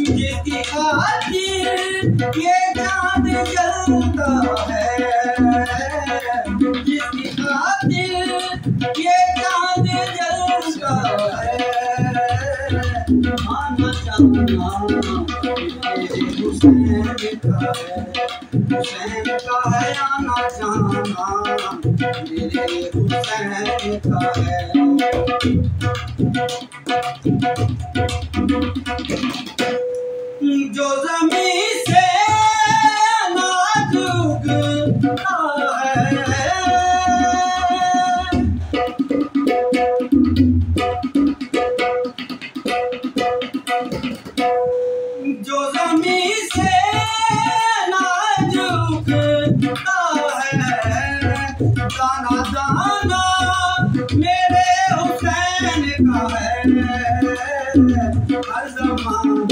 जिसकी खातिर ये चाँद जलता है, जिसकी खातिर ये चाँद जलता है, आना चाहना मेरे हुसैन का है, हुसैन का है आना चाहना मेरे हुसैन का है। जो ज़मीन से अनाज उगता है, जो ज़मीन से अनाज उगता है, दाना दाना मेरे हुसैन का है, हर ज़माना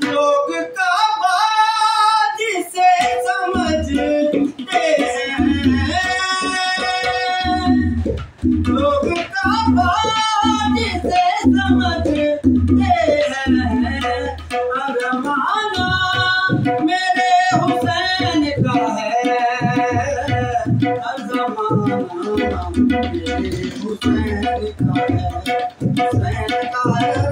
लोग काबा जिसे समझते हैं, लोग काबा जिसे समझते हैं, अरमाना मेरे हुसैन का है, अरमाना मेरे हुसैन का है, हुसैन का है।